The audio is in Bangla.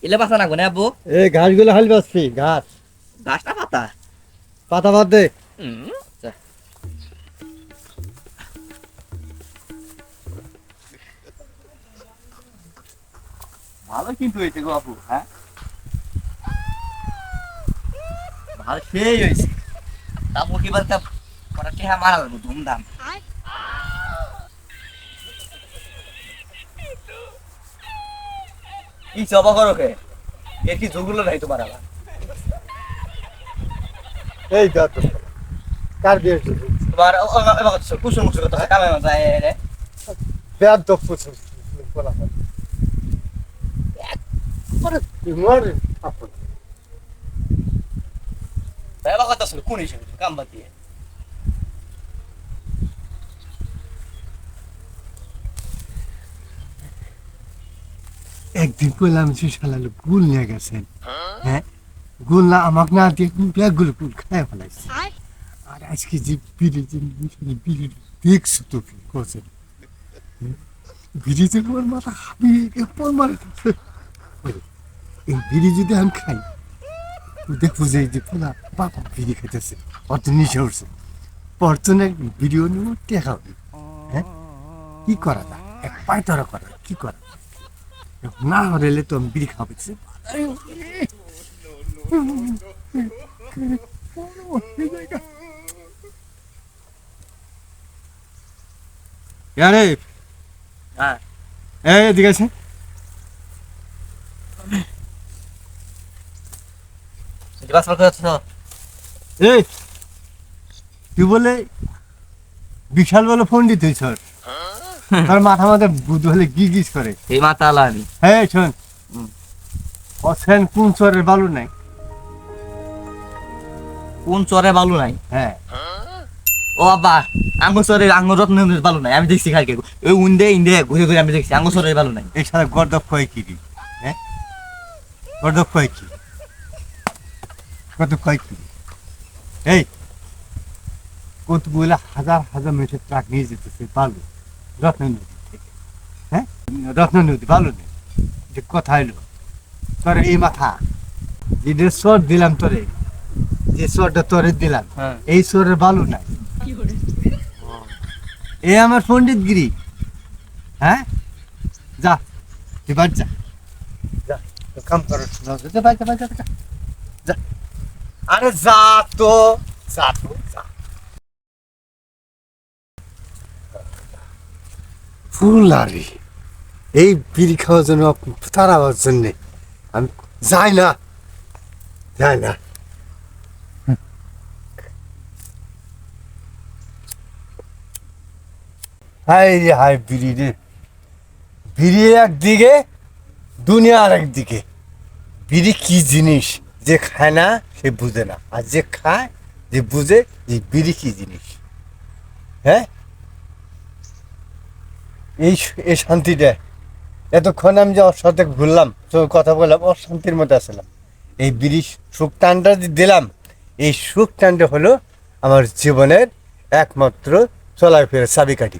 এলে বাসা না গোনে আব্বু। এই ঘাসগুলো হাল বাঁচছি ঘাস গাছটা পাতা। পাতা বাদ দে। আচ্ছা। ভালো কিন্তু হয়েছে গো আপু, হ্যাঁ ভালো সেই হয়েছে। তারপর কি বলতে পরে টেহা মারা যাবো ধুমধাম। কি জবা করো কে? এর কি ঝুগুলো নাই তোমার আবার? এই যত কার দিয়ে তোমার কুসুম কুসুম কথা কামে যায় রে। বেদ দপুস বলা হয় পরে তোমার আপন ভাইবা কথা শুনে কোন হিসেবে কাম বাদ দিয়ে। একদিন কইলাম যে শালা গুল নিয়ে গেছেন হ্যাঁ গুল না আমাকে না দিয়ে ব্যাগগুলো গুল খায় ফেলাইছে আর আজকে যে বিড়ি যে বিড়ি দেখছো তো কি করছে বিড়ি যে তোমার মাথা হাবি পর মারে এই বিড়ি যদি আমি খাই দেখবো যে পোলা বাবা বিড়ি খাইতেছে অত নিশে উঠছে পরতনে ভিডিও নিব টেকা হবে হ্যাঁ কি করা যায় এক পায় তরা করা কি করা না হলে তো আমি বিড়ি খাবে হ্যাঁ এদিকে আছে গ্লাস মার্ক হচ্ছে না। এই তুই বলে বিশাল বলে ফোন দিতে স্যার তার মাথা মাথা বুধ হলে গিজ করে এই মাথা আলানি হ্যাঁ শোন অসেন কোন চরের বালু নাই কোন চরে বালু নাই? হ্যাঁ ও বাবা আঙ্গুর চরে আঙ্গুর রত্নের বালু নাই আমি দেখছি খাইকে ওই উন্দে ইন্দে ঘুরে ঘুরে আমি দেখছি আঙ্গুর চরের বালু নাই। এই সারা গর্দব কয় কি রে হ্যাঁ গর্দব কয় কি গর্দব কয় কি এই কতগুলো হাজার হাজার মেট্রিক ট্রাক নিয়ে যেতেছে বালু রত্ন নদী থেকে হ্যাঁ রত্ন নদী বালু নেই যে কথা এলো তোর এই মাথা যে চর দিলাম তোরে যে চরটা তোরে দিলাম হ্যাঁ এই চরের বালু নাই এ আমার পণ্ডিত গিরি হ্যাঁ যা তুই বাদ যা যা তোর কাম কর যা বাদ যা বাদ যা যা আরে যা তো যা তো যা ফুলারি এই বিড়ি খাওয়ার জন্য তারাবার জন্য আমি যাই না যাই না হাই রে হাই বিড়ি রে বিড়ি একদিকে দুনিয়া আর একদিকে বিড়ি কি জিনিস যে খায় না সে বুঝে না আর যে খায় যে বুঝে যে বিড়ি কি জিনিস হ্যাঁ এই শান্তিটা এতক্ষণ আমি যে ওর সাথে ঘুরলাম তো কথা বললাম ওর শান্তির মধ্যে আসলাম এই বিড়ি সুখ টানটা যে দিলাম এই সুখ টানটা হলো আমার জীবনের একমাত্র চলাফেরার চাবিকাঠি।